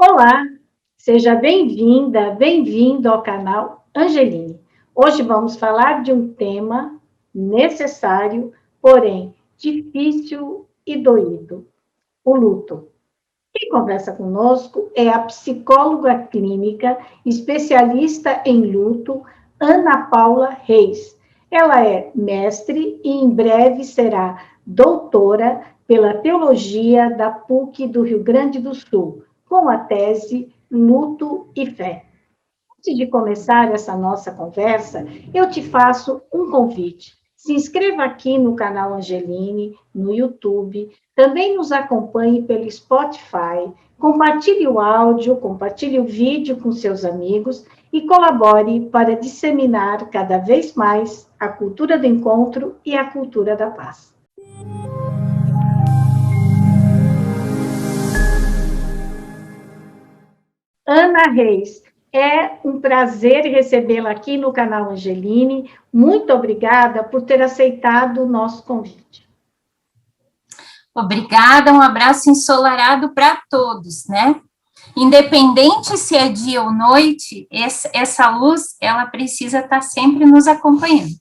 Olá, seja bem-vinda, bem-vindo ao canal Angeline. Hoje vamos falar de um tema necessário, porém difícil e doído, o luto. Quem conversa conosco é a psicóloga clínica, especialista em luto, Ana Paula Reis. Ela é mestre e em breve será doutora pela Teologia da PUC do Rio Grande do Sul, com a tese Luto e Fé. Antes de começar essa nossa conversa, eu te faço um convite. Se inscreva aqui no canal Angeline, no YouTube, também nos acompanhe pelo Spotify, compartilhe o áudio, compartilhe o vídeo com seus amigos e colabore para disseminar cada vez mais a cultura do encontro e a cultura da paz. Ana Reis, é um prazer recebê-la aqui no canal Angeline. Muito obrigada por ter aceitado o nosso convite. Obrigada, um abraço ensolarado para todos, né? Independente se é dia ou noite, essa luz, ela precisa estar sempre nos acompanhando.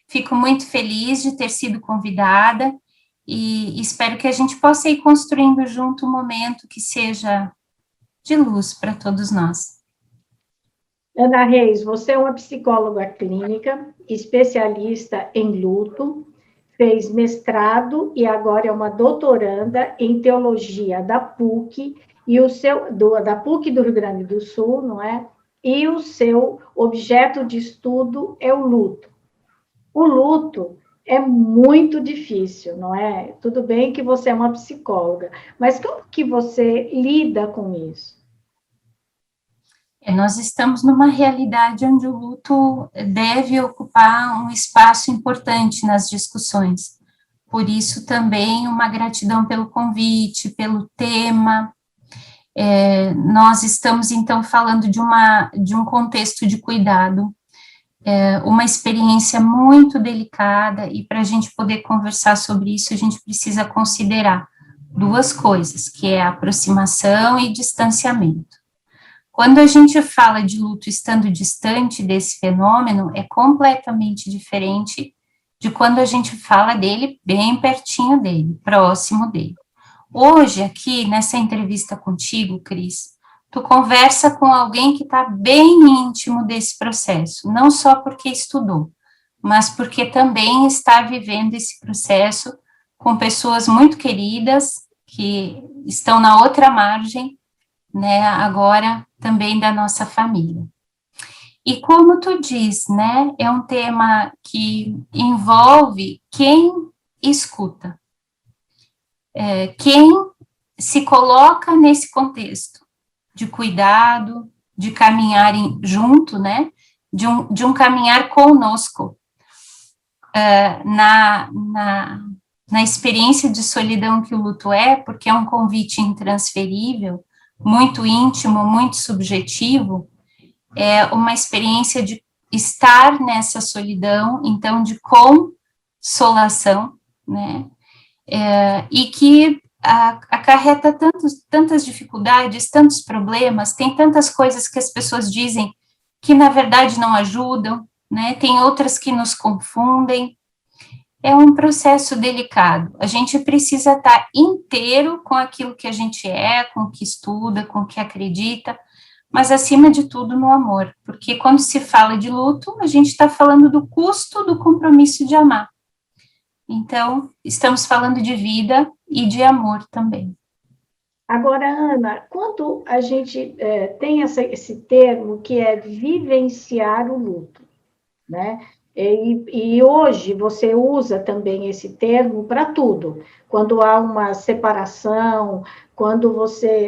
Fico muito feliz de ter sido convidada e espero que a gente possa ir construindo junto um momento que seja de luz para todos nós. Ana Reis, você é uma psicóloga clínica, especialista em luto, fez mestrado e agora é uma doutoranda em teologia da PUC e da PUC do Rio Grande do Sul, não é? E o seu objeto de estudo é o luto. O luto é muito difícil, não é? Tudo bem que você é uma psicóloga, mas como que você lida com isso? Nós estamos numa realidade onde o luto deve ocupar um espaço importante nas discussões. Por isso, também, uma gratidão pelo convite, pelo tema. Nós estamos, então, falando de um contexto de cuidado, uma experiência muito delicada, e para a gente poder conversar sobre isso, a gente precisa considerar duas coisas, que é aproximação e distanciamento. Quando a gente fala de luto estando distante desse fenômeno, é completamente diferente de quando a gente fala dele bem pertinho dele, próximo dele. Hoje, aqui, nessa entrevista contigo, Cris, tu conversa com alguém que está bem íntimo desse processo, não só porque estudou, mas porque também está vivendo esse processo com pessoas muito queridas, que estão na outra margem, né, agora também da nossa família. E como tu diz, né, é um tema que envolve quem escuta, quem se coloca nesse contexto de cuidado, de caminhar junto, né, de um caminhar conosco, na experiência de solidão que o luto é, porque é um convite intransferível, muito íntimo, muito subjetivo, é uma experiência de estar nessa solidão, então, de consolação, né, e que acarreta tantas dificuldades, tantos problemas, tem tantas coisas que as pessoas dizem que, na verdade, não ajudam, né, tem outras que nos confundem. É um processo delicado. A gente precisa estar inteiro com aquilo que a gente é, com o que estuda, com o que acredita, mas, acima de tudo, no amor. Porque quando se fala de luto, a gente está falando do custo do compromisso de amar. Então, estamos falando de vida e de amor também. Agora, Ana, quando a gente tem esse termo que é vivenciar o luto, né? E hoje você usa também esse termo para tudo. Quando há uma separação, quando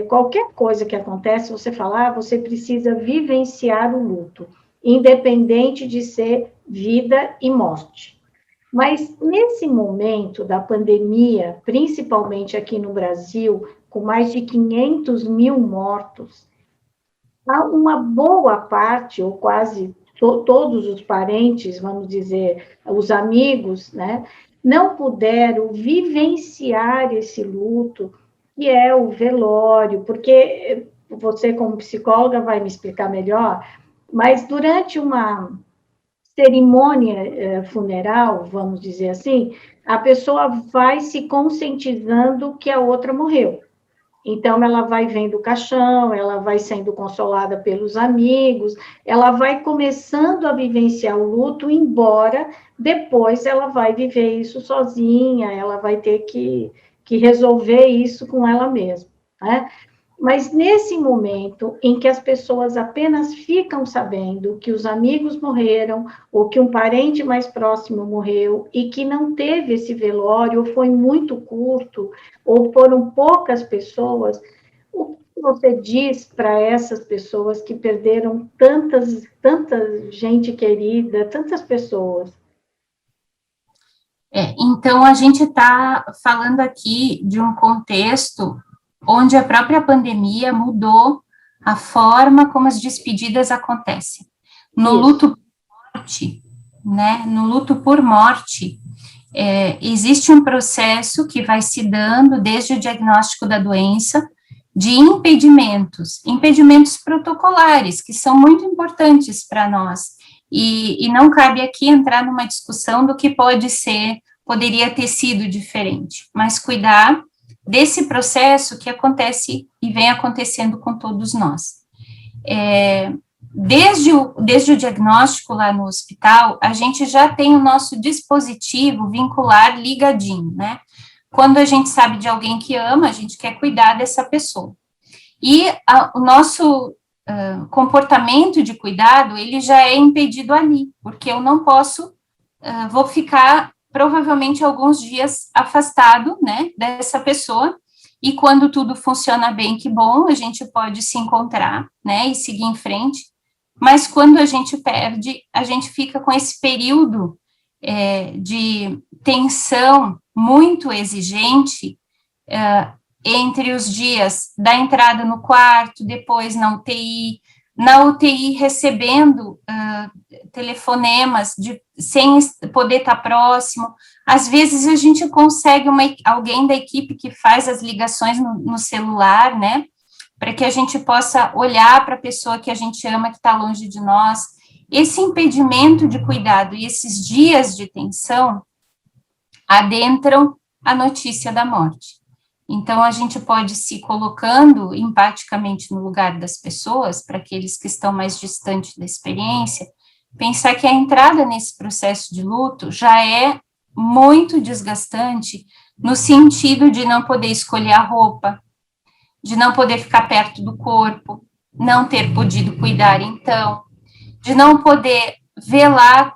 qualquer coisa que acontece, você fala, você precisa vivenciar o luto, independente de ser vida e morte. Mas nesse momento da pandemia, principalmente aqui no Brasil, com mais de 500 mil mortos, há uma boa parte, ou quase todos os parentes, vamos dizer, os amigos, né, não puderam vivenciar esse luto, que é o velório, porque você como psicóloga vai me explicar melhor, mas durante uma cerimônia funeral, vamos dizer assim, a pessoa vai se conscientizando que a outra morreu. Então, ela vai vendo o caixão, ela vai sendo consolada pelos amigos, ela vai começando a vivenciar o luto, embora depois ela vai viver isso sozinha, ela vai ter que resolver isso com ela mesma, né? Mas nesse momento em que as pessoas apenas ficam sabendo que os amigos morreram, ou que um parente mais próximo morreu, e que não teve esse velório, ou foi muito curto, ou foram poucas pessoas, o que você diz para essas pessoas que perderam tanta gente querida, tantas pessoas? Então, a gente está falando aqui de um contexto onde a própria pandemia mudou a forma como as despedidas acontecem. No luto por morte, né, no luto por morte, existe um processo que vai se dando desde o diagnóstico da doença, de impedimentos protocolares, que são muito importantes para nós, e não cabe aqui entrar numa discussão do que poderia ter sido diferente, mas cuidar desse processo que acontece e vem acontecendo com todos nós. Desde o diagnóstico lá no hospital, a gente já tem o nosso dispositivo vincular ligadinho, né? Quando a gente sabe de alguém que ama, a gente quer cuidar dessa pessoa. E o nosso comportamento de cuidado, ele já é impedido ali, porque eu não posso, vou ficar provavelmente alguns dias afastado, né, dessa pessoa, e quando tudo funciona bem, que bom, a gente pode se encontrar, né, e seguir em frente, mas quando a gente perde, a gente fica com esse período de tensão muito exigente entre os dias da entrada no quarto, depois na UTI recebendo telefonemas sem poder estar próximo. Às vezes a gente consegue alguém da equipe que faz as ligações no celular, né, para que a gente possa olhar para a pessoa que a gente ama, que está longe de nós. Esse impedimento de cuidado e esses dias de tensão adentram a notícia da morte. Então, a gente pode se colocando empaticamente no lugar das pessoas, para aqueles que estão mais distantes da experiência, pensar que a entrada nesse processo de luto já é muito desgastante, no sentido de não poder escolher a roupa, de não poder ficar perto do corpo, não ter podido cuidar então, de não poder velar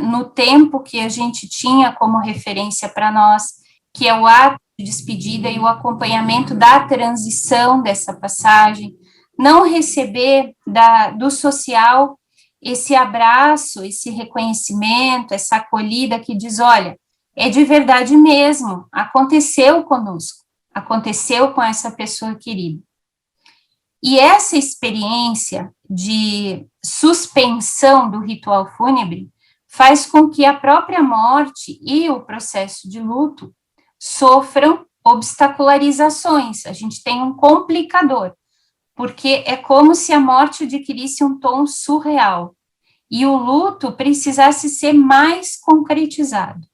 no tempo que a gente tinha como referência para nós, que é o ato de despedida e o acompanhamento da transição dessa passagem, não receber do social esse abraço, esse reconhecimento, essa acolhida que diz, olha, é de verdade mesmo, aconteceu conosco, aconteceu com essa pessoa querida. E essa experiência de suspensão do ritual fúnebre faz com que a própria morte e o processo de luto sofram obstacularizações. A gente tem um complicador, porque é como se a morte adquirisse um tom surreal e o luto precisasse ser mais concretizado.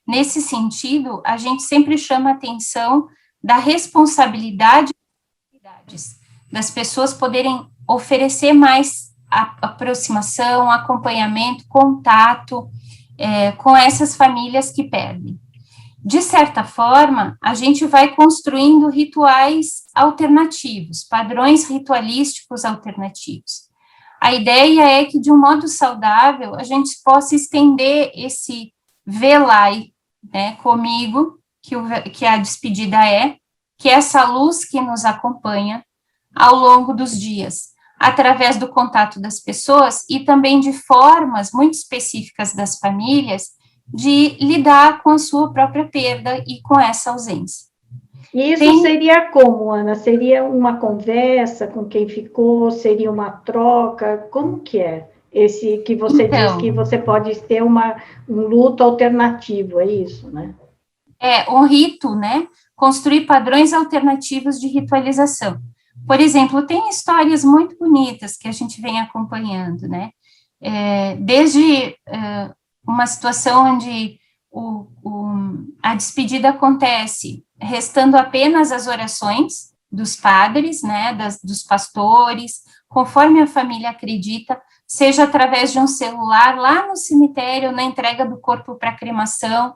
Nesse sentido, a gente sempre chama a atenção da responsabilidade das pessoas poderem oferecer mais aproximação, acompanhamento, contato com essas famílias que perdem. De certa forma, a gente vai construindo rituais alternativos, padrões ritualísticos alternativos. A ideia é que, de um modo saudável, a gente possa estender esse velai, né, comigo, que a despedida que é essa luz que nos acompanha ao longo dos dias, através do contato das pessoas e também de formas muito específicas das famílias de lidar com a sua própria perda e com essa ausência. E isso seria como, Ana? Seria uma conversa com quem ficou? Seria uma troca? Como que é? Esse que você diz que você pode ter um luto alternativo, é isso, né? É um rito, né? Construir padrões alternativos de ritualização. Por exemplo, tem histórias muito bonitas que a gente vem acompanhando, né? Desde uma situação onde a despedida acontece restando apenas as orações dos padres, né, dos pastores, conforme a família acredita, seja através de um celular lá no cemitério, na entrega do corpo para cremação,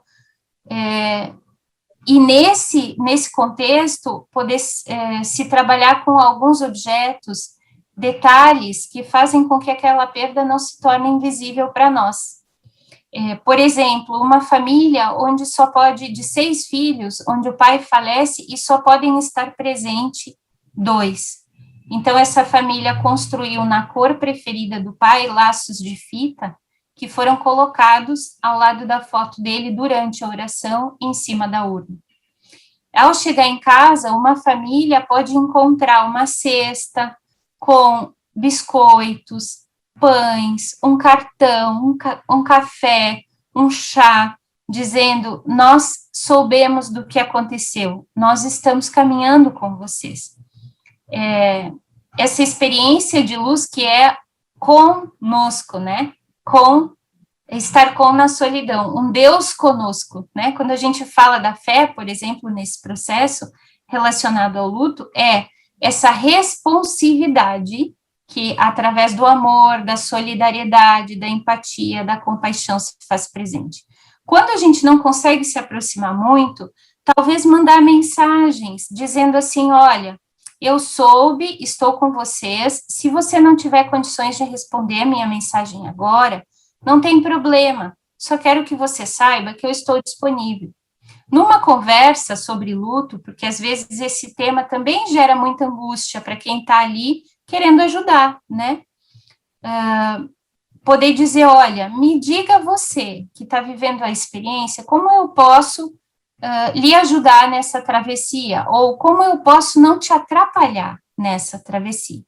e nesse contexto, poder se trabalhar com alguns objetos, detalhes que fazem com que aquela perda não se torne invisível para nós. Por exemplo, uma família onde só pode, de 6 filhos, onde o pai falece e só podem estar presentes 2. Então, essa família construiu na cor preferida do pai laços de fita que foram colocados ao lado da foto dele durante a oração, em cima da urna. Ao chegar em casa, uma família pode encontrar uma cesta com biscoitos, pães, um cartão, um café, um chá, dizendo: nós soubemos do que aconteceu, nós estamos caminhando com vocês. Essa experiência de luz que é conosco, né? Estar na solidão, um Deus conosco, né? Quando a gente fala da fé, por exemplo, nesse processo relacionado ao luto, essa responsividade que, através do amor, da solidariedade, da empatia, da compaixão, se faz presente. Quando a gente não consegue se aproximar muito, talvez mandar mensagens, dizendo assim: olha, eu soube, estou com vocês, se você não tiver condições de responder a minha mensagem agora, não tem problema, só quero que você saiba que eu estou disponível. Numa conversa sobre luto, porque às vezes esse tema também gera muita angústia para quem está ali querendo ajudar, né? Poder dizer: olha, me diga você que está vivendo a experiência, como eu posso lhe ajudar nessa travessia, ou como eu posso não te atrapalhar nessa travessia.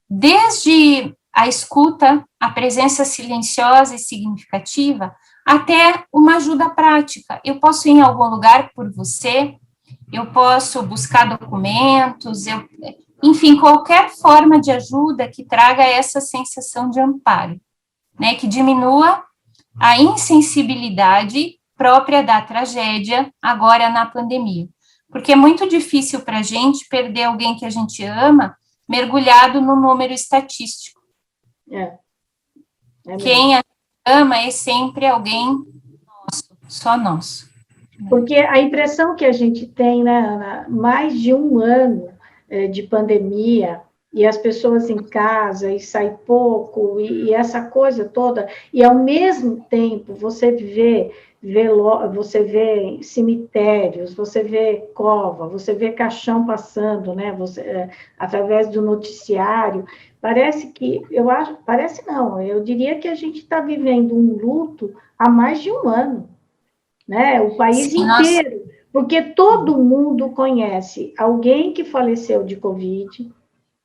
Desde a escuta, a presença silenciosa e significativa, até uma ajuda prática. Eu posso ir em algum lugar por você, eu posso buscar documentos, enfim, qualquer forma de ajuda que traga essa sensação de amparo, né, que diminua a insensibilidade própria da tragédia agora na pandemia. Porque é muito difícil para a gente perder alguém que a gente ama mergulhado no número estatístico. Quem ama é sempre alguém nosso, só nosso. Porque a impressão que a gente tem, né, Ana, mais de um ano de pandemia, e as pessoas em casa, e sai pouco, e essa coisa toda, e ao mesmo tempo você vê cemitérios, você vê cova, você vê caixão passando, né, através do noticiário, eu diria que a gente está vivendo um luto há mais de um ano, né, o país inteiro, porque todo mundo conhece alguém que faleceu de Covid,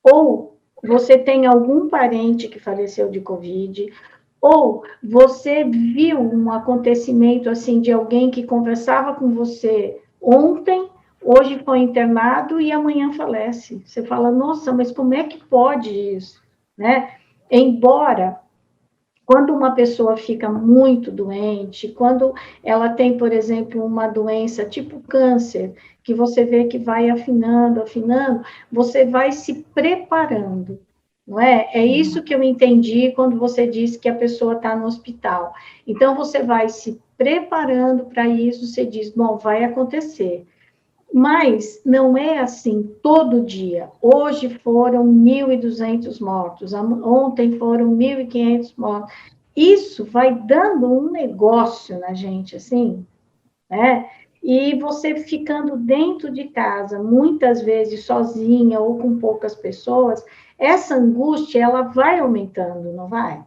ou você tem algum parente que faleceu de Covid, ou você viu um acontecimento assim de alguém que conversava com você ontem, hoje foi internado e amanhã falece. Você fala: nossa, mas como é que pode isso, né? Embora, quando uma pessoa fica muito doente, quando ela tem, por exemplo, uma doença tipo câncer, que você vê que vai afinando, você vai se preparando, não é? É isso que eu entendi quando você disse que a pessoa está no hospital. Então, você vai se preparando para isso, você diz: bom, vai acontecer. Mas não é assim todo dia. Hoje foram 1.200 mortos, ontem foram 1.500 mortos. Isso vai dando um negócio na gente, assim, né? E você ficando dentro de casa, muitas vezes sozinha ou com poucas pessoas, essa angústia, ela vai aumentando, não vai?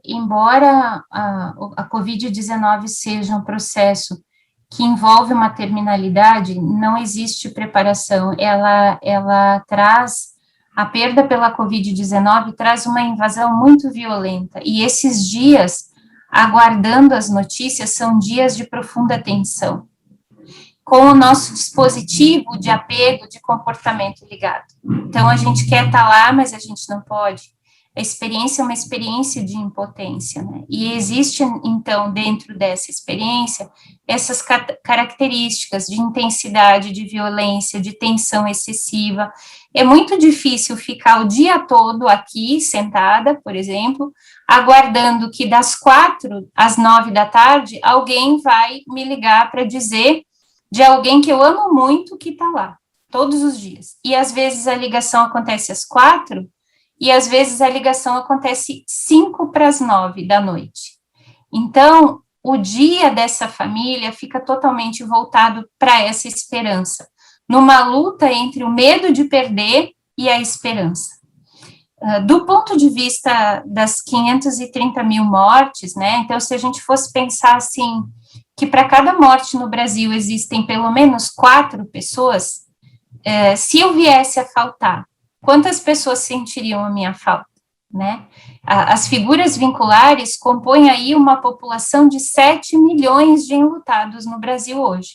Embora a Covid-19 seja um processo que envolve uma terminalidade, não existe preparação, ela traz, a perda pela Covid-19 traz uma invasão muito violenta, e esses dias, aguardando as notícias, são dias de profunda tensão. com o nosso dispositivo de apego, de comportamento ligado. Então, a gente quer estar lá, mas a gente não pode. A experiência é uma experiência de impotência, né? E existe, então, dentro dessa experiência, essas características de intensidade, de violência, de tensão excessiva. É muito difícil ficar o dia todo aqui, sentada, por exemplo, aguardando que das 4 às 9 da tarde, alguém vai me ligar para dizer de alguém que eu amo muito que está lá, todos os dias. E às vezes a ligação acontece às 4, e às vezes a ligação acontece 5 para as 9 da noite. Então, o dia dessa família fica totalmente voltado para essa esperança, numa luta entre o medo de perder e a esperança. Do ponto de vista das 530 mil mortes, né, então se a gente fosse pensar assim, que para cada morte no Brasil existem pelo menos 4 pessoas, se eu viesse a faltar, quantas pessoas sentiriam a minha falta, né? As figuras vinculares compõem aí uma população de 7 milhões de enlutados no Brasil hoje.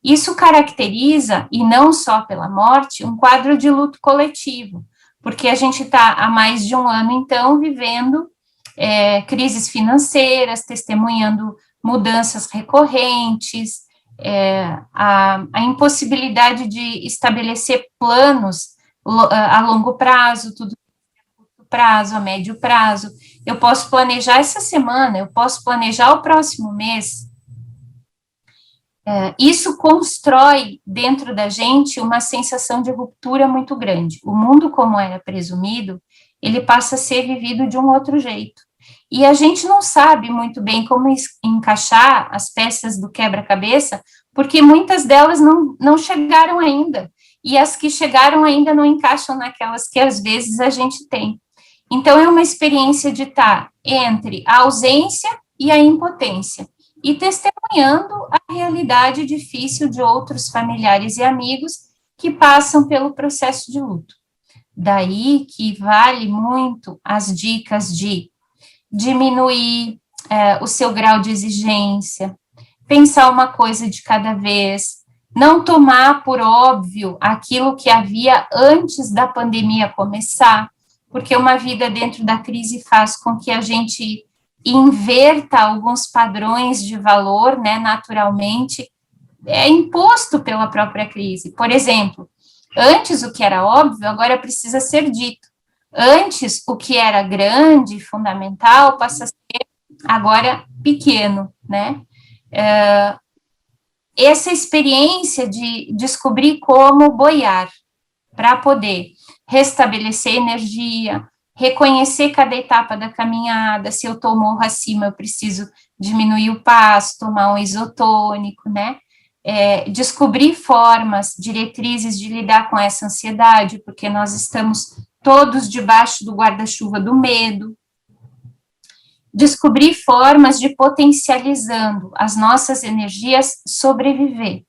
Isso caracteriza, e não só pela morte, um quadro de luto coletivo, porque a gente está há mais de um ano, então, vivendo crises financeiras, testemunhando mudanças recorrentes, a impossibilidade de estabelecer planos a longo prazo, tudo a curto prazo, a médio prazo. Eu posso planejar essa semana, eu posso planejar o próximo mês. Isso constrói dentro da gente uma sensação de ruptura muito grande. O mundo, como era presumido, ele passa a ser vivido de um outro jeito. E a gente não sabe muito bem como encaixar as peças do quebra-cabeça, porque muitas delas não chegaram ainda, e as que chegaram ainda não encaixam naquelas que às vezes a gente tem. Então, é uma experiência de estar entre a ausência e a impotência, e testemunhando a realidade difícil de outros familiares e amigos que passam pelo processo de luto. Daí que vale muito as dicas de diminuir o seu grau de exigência, pensar uma coisa de cada vez, não tomar por óbvio aquilo que havia antes da pandemia começar, porque uma vida dentro da crise faz com que a gente inverta alguns padrões de valor, né, naturalmente, imposto pela própria crise. Por exemplo, antes o que era óbvio, agora precisa ser dito. Antes, o que era grande, fundamental, passa a ser agora pequeno, né? Essa experiência de descobrir como boiar para poder restabelecer energia, reconhecer cada etapa da caminhada, se eu estou morro acima, eu preciso diminuir o passo, tomar um isotônico, né? Descobrir formas, diretrizes de lidar com essa ansiedade, porque nós estamos todos debaixo do guarda-chuva do medo. Descobrir formas de potencializando as nossas energias sobreviver.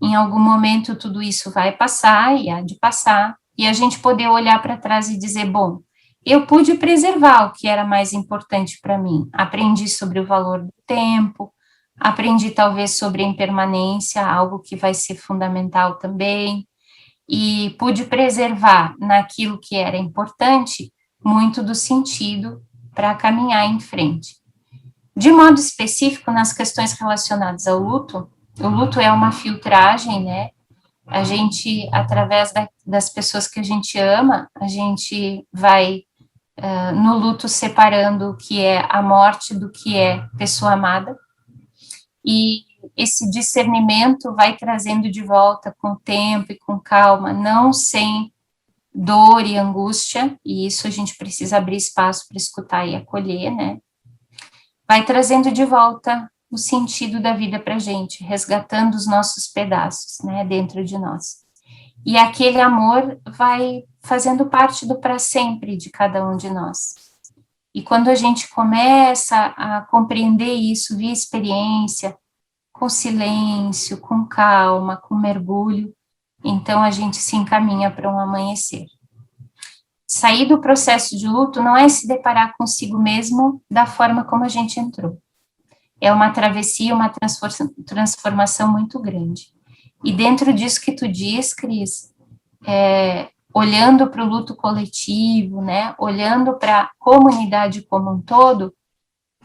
Em algum momento tudo isso vai passar, e há de passar, e a gente poder olhar para trás e dizer, bom, eu pude preservar o que era mais importante para mim, aprendi sobre o valor do tempo, aprendi talvez sobre a impermanência, algo que vai ser fundamental também, e pude preservar naquilo que era importante muito do sentido para caminhar em frente. De modo específico, nas questões relacionadas ao luto, o luto é uma filtragem, né? A gente, através das pessoas que a gente ama, a gente vai no luto separando o que é a morte do que é pessoa amada, e esse discernimento vai trazendo de volta com o tempo e com calma, não sem dor e angústia, e isso a gente precisa abrir espaço para escutar e acolher, né? Vai trazendo de volta o sentido da vida para a gente, resgatando os nossos pedaços, né, dentro de nós. E aquele amor vai fazendo parte do para sempre de cada um de nós. E quando a gente começa a compreender isso via experiência, com silêncio, com calma, com mergulho, então a gente se encaminha para um amanhecer. Sair do processo de luto não é se deparar consigo mesmo da forma como a gente entrou. É uma travessia, uma transformação muito grande. E dentro disso que tu diz, Cris, olhando para o luto coletivo, né, olhando para a comunidade como um todo,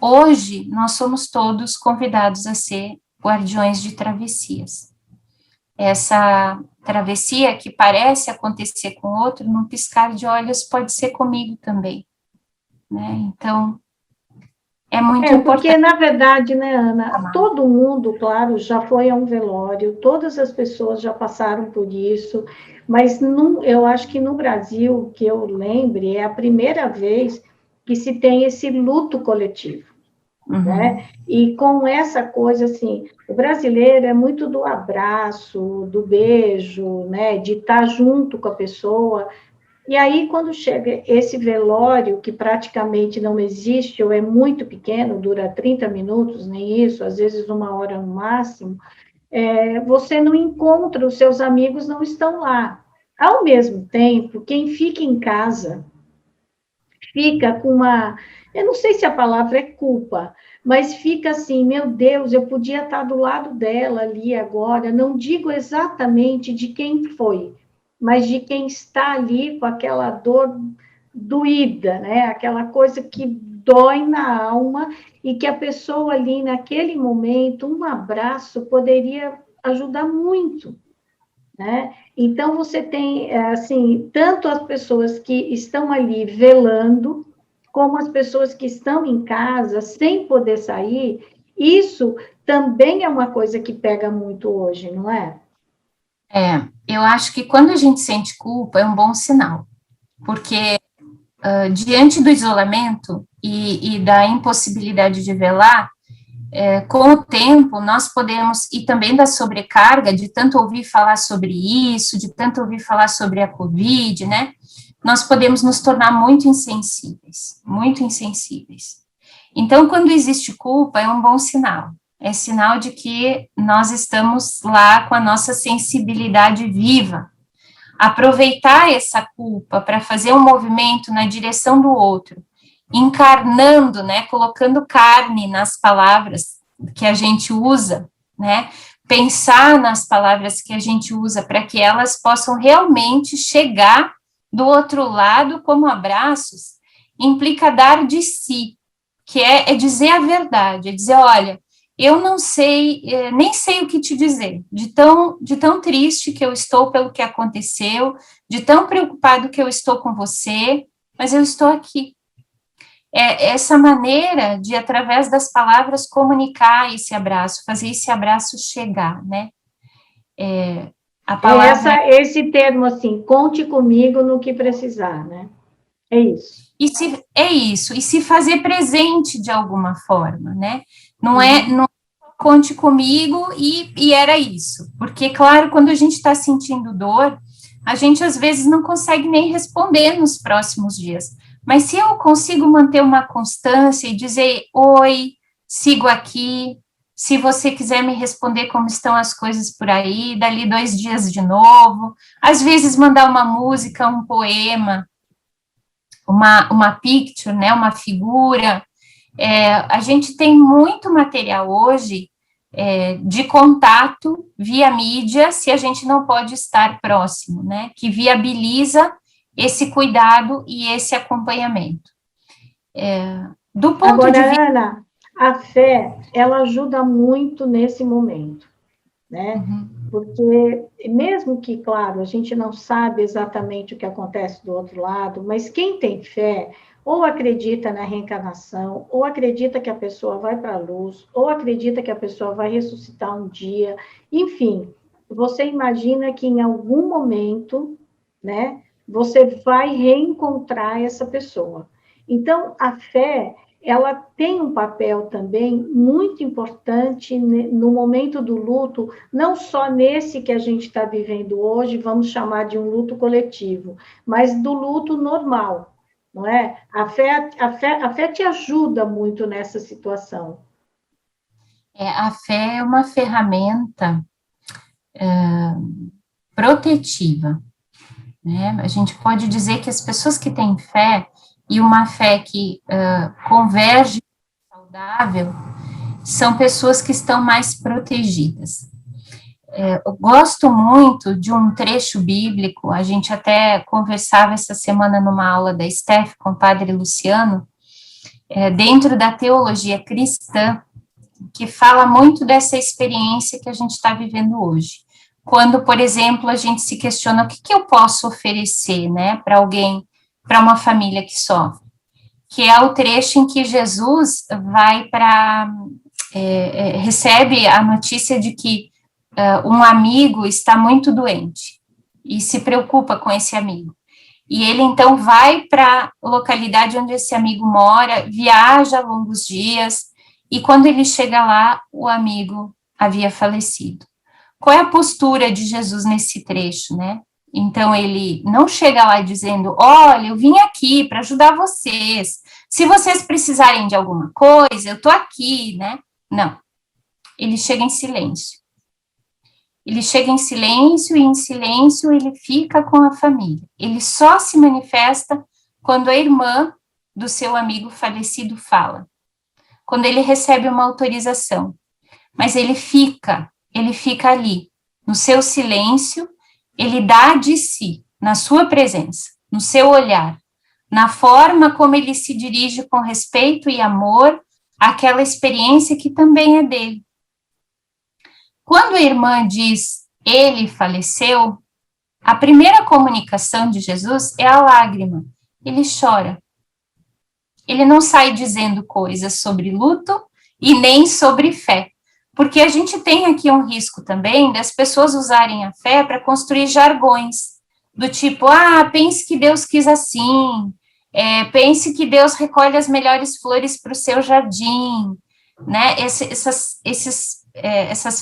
hoje nós somos todos convidados a ser guardiões de travessias. Essa travessia que parece acontecer com outro, num piscar de olhos, pode ser comigo também, né? Então, é muito Porque, importante. na verdade, né, Ana, todo mundo, claro, já foi a um velório, todas as pessoas já passaram por isso, mas eu acho que no Brasil, que eu lembre, é a primeira vez que se tem esse luto coletivo. Né? E com essa coisa, assim, o brasileiro é muito do abraço, do beijo, né? De estar junto com a pessoa. E aí, quando chega esse velório, que praticamente não existe, ou é muito pequeno, dura 30 minutos, nem isso, às vezes 1 hora no máximo, você não encontra, os seus amigos não estão lá. Ao mesmo tempo, quem fica em casa fica com uma, eu não sei se a palavra é culpa, mas fica assim, meu Deus, eu podia estar do lado dela ali agora, não digo exatamente de quem foi, mas de quem está ali com aquela dor doída, né? Aquela coisa que dói na alma e que a pessoa ali naquele momento, um abraço poderia ajudar muito, né? Então, você tem, assim, tanto as pessoas que estão ali velando, como as pessoas que estão em casa sem poder sair, isso também é uma coisa que pega muito hoje, não é? Eu acho que quando a gente sente culpa é um bom sinal, porque diante do isolamento e da impossibilidade de velar, com o tempo, nós podemos, e também da sobrecarga, de tanto ouvir falar sobre isso, de tanto ouvir falar sobre a Covid, né? Nós podemos nos tornar muito insensíveis, muito insensíveis. Então, quando existe culpa, é um bom sinal. É sinal de que nós estamos lá com a nossa sensibilidade viva. Aproveitar essa culpa para fazer um movimento na direção do outro, encarnando, né, colocando carne nas palavras que a gente usa, né, pensar nas palavras que a gente usa para que elas possam realmente chegar do outro lado como abraços, implica dar de si, que é dizer a verdade, é dizer, olha, eu não sei, nem sei o que te dizer, de tão triste que eu estou pelo que aconteceu, de tão preocupado que eu estou com você, mas eu estou aqui. Essa maneira de, através das palavras, comunicar esse abraço, fazer esse abraço chegar, né? A palavra... Esse termo, assim, conte comigo no que precisar, né? É isso. E se fazer presente de alguma forma, né? Não conte comigo e era isso. Porque, claro, quando a gente está sentindo dor, a gente às vezes não consegue nem responder nos próximos dias. Mas se eu consigo manter uma constância e dizer, oi, sigo aqui, se você quiser me responder como estão as coisas por aí, dali 2 dias de novo, às vezes mandar uma música, um poema, uma picture, né, uma figura. A gente tem muito material hoje de contato via mídia, se a gente não pode estar próximo, né, que viabiliza esse cuidado e esse acompanhamento. Do ponto Agora, de vista... Ana, a fé, ela ajuda muito nesse momento, né? Porque, mesmo que, claro, a gente não sabe exatamente o que acontece do outro lado, mas quem tem fé, ou acredita na reencarnação, ou acredita que a pessoa vai para a luz, ou acredita que a pessoa vai ressuscitar um dia, enfim, você imagina que em algum momento, né, você vai reencontrar essa pessoa. Então, a fé, ela tem um papel também muito importante no momento do luto, não só nesse que a gente está vivendo hoje, vamos chamar de um luto coletivo, mas do luto normal, não é? A fé te ajuda muito nessa situação. A fé é uma ferramenta protetiva, né? A gente pode dizer que as pessoas que têm fé, e uma fé que converge saudável, são pessoas que estão mais protegidas. Eu gosto muito de um trecho bíblico, a gente até conversava essa semana numa aula da Steph com o padre Luciano, dentro da teologia cristã, que fala muito dessa experiência que a gente está vivendo hoje. Quando, por exemplo, a gente se questiona o que eu posso oferecer, né, para alguém, para uma família que sofre, que é o trecho em que Jesus vai recebe a notícia de que um amigo está muito doente e se preocupa com esse amigo. E ele, então, vai para a localidade onde esse amigo mora, viaja longos dias, e quando ele chega lá, o amigo havia falecido. Qual é a postura de Jesus nesse trecho, né? Então, ele não chega lá dizendo, olha, eu vim aqui para ajudar vocês, se vocês precisarem de alguma coisa, eu estou aqui, né? Não, ele chega em silêncio. Ele chega em silêncio, e em silêncio ele fica com a família. Ele só se manifesta quando a irmã do seu amigo falecido fala, quando ele recebe uma autorização. Mas ele fica ali, no seu silêncio, ele dá de si, na sua presença, no seu olhar, na forma como ele se dirige com respeito e amor àquela experiência que também é dele. Quando a irmã diz, ele faleceu, a primeira comunicação de Jesus é a lágrima. Ele chora. Ele não sai dizendo coisas sobre luto e nem sobre fé. Porque a gente tem aqui um risco também das pessoas usarem a fé para construir jargões. Do tipo, pense que Deus quis assim. Pense que Deus recolhe as melhores flores para o seu jardim. Né? Essas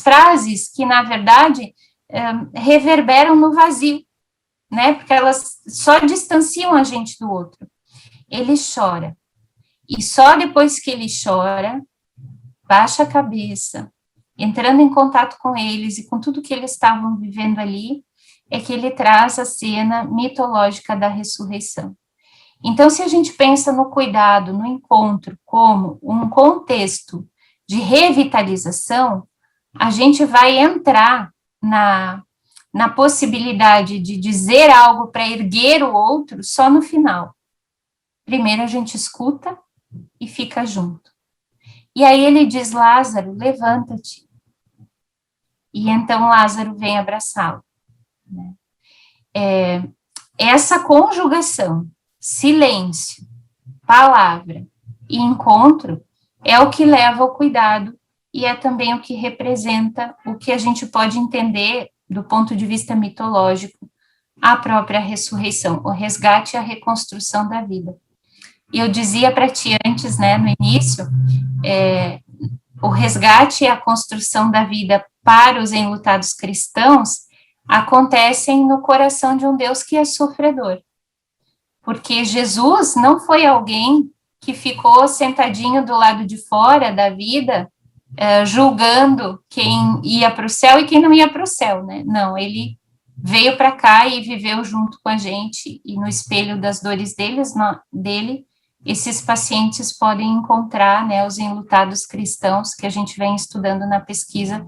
frases que, na verdade, reverberam no vazio, né? Porque elas só distanciam a gente do outro. Ele chora. E só depois que ele chora, baixa a cabeça, entrando em contato com eles e com tudo que eles estavam vivendo ali, é que ele traz a cena mitológica da ressurreição. Então, se a gente pensa no cuidado, no encontro, como um contexto de revitalização, a gente vai entrar na possibilidade de dizer algo para erguer o outro só no final. Primeiro a gente escuta e fica junto. E aí ele diz, Lázaro, levanta-te. E então Lázaro vem abraçá-lo. Né? Essa conjugação, silêncio, palavra e encontro, é o que leva ao cuidado e é também o que representa o que a gente pode entender do ponto de vista mitológico, a própria ressurreição, o resgate e a reconstrução da vida. E eu dizia para ti antes, né, no início, o resgate e a construção da vida para os enlutados cristãos acontecem no coração de um Deus que é sofredor. Porque Jesus não foi alguém que ficou sentadinho do lado de fora da vida, julgando quem ia para o céu e quem não ia para o céu, né? Não, ele veio para cá e viveu junto com a gente, e no espelho das dores dele, esses pacientes podem encontrar, né, os enlutados cristãos que a gente vem estudando na pesquisa,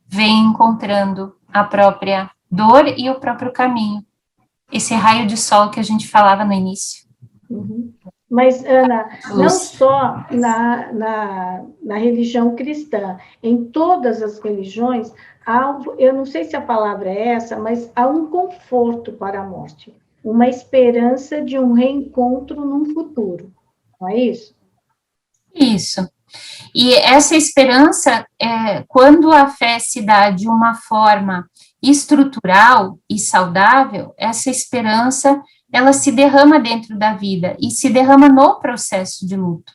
vem encontrando a própria dor e o próprio caminho, esse raio de sol que a gente falava no início. Uhum. Mas, Ana, não só na religião cristã, em todas as religiões, eu não sei se a palavra é essa, mas há um conforto para a morte, uma esperança de um reencontro num futuro, não é isso? Isso. E essa esperança, quando a fé se dá de uma forma estrutural e saudável, essa esperança, ela se derrama dentro da vida e se derrama no processo de luto.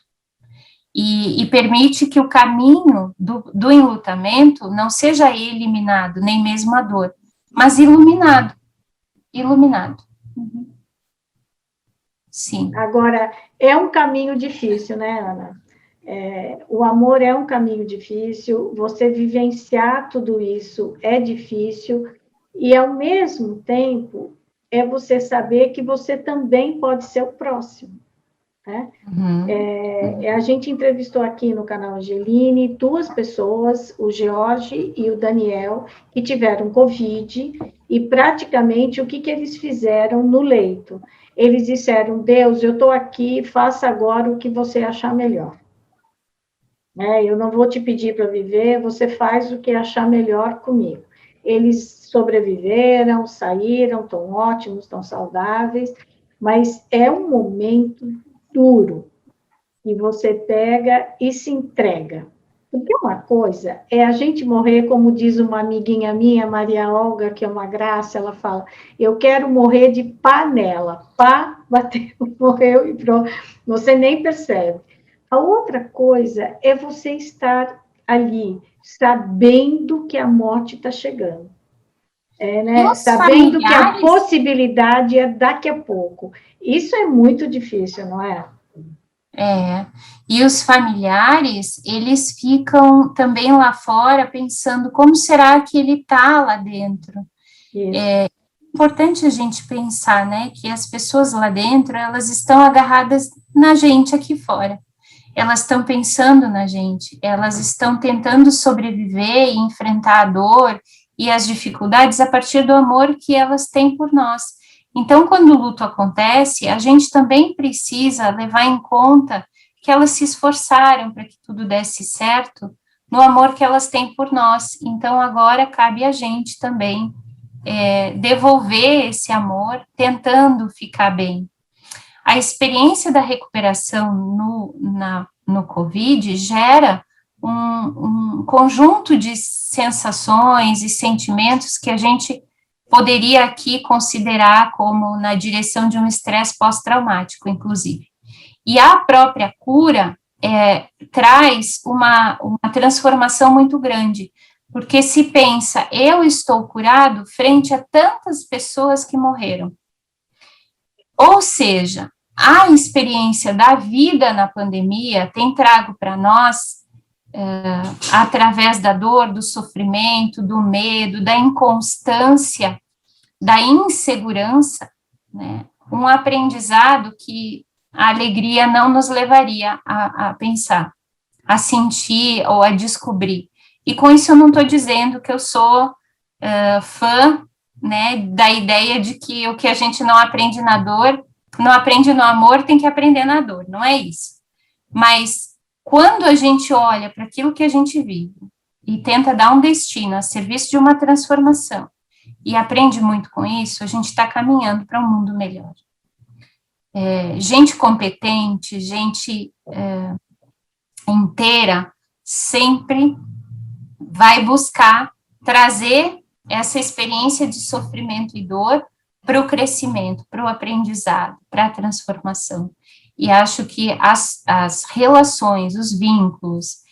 E permite que o caminho do enlutamento não seja eliminado, nem mesmo a dor, mas iluminado. Iluminado. Uhum. Sim. Agora, é um caminho difícil, né, Ana? O amor é um caminho difícil, você vivenciar tudo isso é difícil, e ao mesmo tempo é você saber que você também pode ser o próximo. né? A gente entrevistou aqui no canal Angeline 2 pessoas, o George e o Daniel, que tiveram Covid, e praticamente o que eles fizeram no leito? Eles disseram, Deus, eu estou aqui, faça agora o que você achar melhor. Eu não vou te pedir para viver, você faz o que achar melhor comigo. Eles sobreviveram, saíram, estão ótimos, estão saudáveis, mas é um momento duro, e você pega e se entrega. Porque uma coisa é a gente morrer, como diz uma amiguinha minha, Maria Olga, que é uma graça, ela fala, eu quero morrer de panela. Pá, bateu, morreu e pronto. Você nem percebe. A outra coisa é você estar ali, sabendo que a morte está chegando. Sabendo que a possibilidade é daqui a pouco. Isso é muito difícil, não é? E os familiares, eles ficam também lá fora pensando como será que ele está lá dentro. É importante a gente pensar, né, que as pessoas lá dentro, elas estão agarradas na gente aqui fora. Elas estão pensando na gente, elas estão tentando sobreviver e enfrentar a dor e as dificuldades a partir do amor que elas têm por nós. Então, quando o luto acontece, a gente também precisa levar em conta que elas se esforçaram para que tudo desse certo no amor que elas têm por nós. Então, agora cabe a gente também devolver esse amor, tentando ficar bem. A experiência da recuperação no COVID gera um conjunto de sensações e sentimentos que a gente poderia aqui considerar como na direção de um estresse pós-traumático, inclusive. E a própria cura traz uma transformação muito grande, porque se pensa, eu estou curado frente a tantas pessoas que morreram. Ou seja, a experiência da vida na pandemia tem trago para nós, através da dor, do sofrimento, do medo, da inconstância, da insegurança, né, um aprendizado que a alegria não nos levaria a pensar, a sentir ou a descobrir. E com isso eu não estou dizendo que eu sou fã, né, da ideia de que o que a gente não aprende na dor, não aprende no amor, tem que aprender na dor, não é isso. Mas quando a gente olha para aquilo que a gente vive e tenta dar um destino a serviço de uma transformação e aprende muito com isso, a gente está caminhando para um mundo melhor. Gente competente, gente inteira, sempre vai buscar trazer essa experiência de sofrimento e dor para o crescimento, para o aprendizado, para a transformação. E acho que as relações, os vínculos,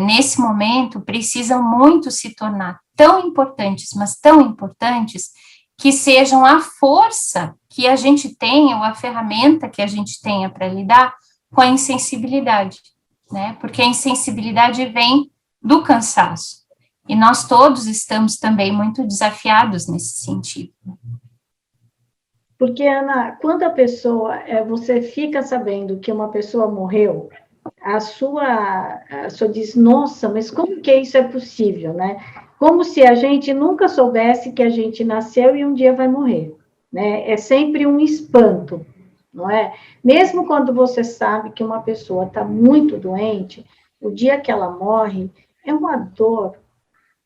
nesse momento, precisam muito se tornar tão importantes, mas tão importantes, que sejam a força que a gente tenha, ou a ferramenta que a gente tenha para lidar com a insensibilidade, né? Porque a insensibilidade vem do cansaço. E nós todos estamos também muito desafiados nesse sentido. Porque, Ana, quando a pessoa, você fica sabendo que uma pessoa morreu, a sua diz, nossa, mas como que isso é possível, né? Como se a gente nunca soubesse que a gente nasceu e um dia vai morrer, né? É sempre um espanto, não é? Mesmo quando você sabe que uma pessoa está muito doente, o dia que ela morre, é uma dor,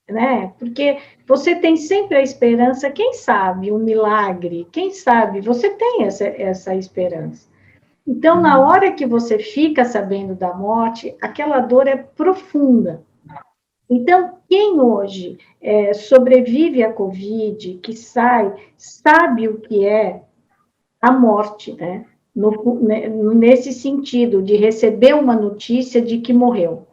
né? Porque você tem sempre a esperança, quem sabe, um milagre, quem sabe, você tem essa esperança. Então, na hora que você fica sabendo da morte, aquela dor é profunda. Então, quem hoje sobrevive à Covid, que sabe o que é a morte, né? Nesse sentido, de receber uma notícia de que morreu.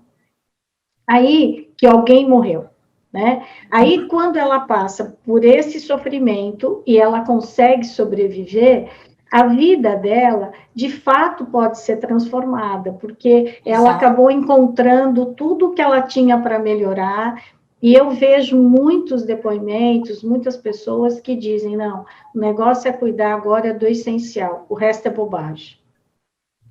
Aí, que alguém morreu. Né? Aí, quando ela passa por esse sofrimento e ela consegue sobreviver, a vida dela, de fato, pode ser transformada, porque ela acabou encontrando tudo que ela tinha para melhorar, e eu vejo muitos depoimentos, muitas pessoas que dizem, não, o negócio é cuidar agora do essencial, o resto é bobagem.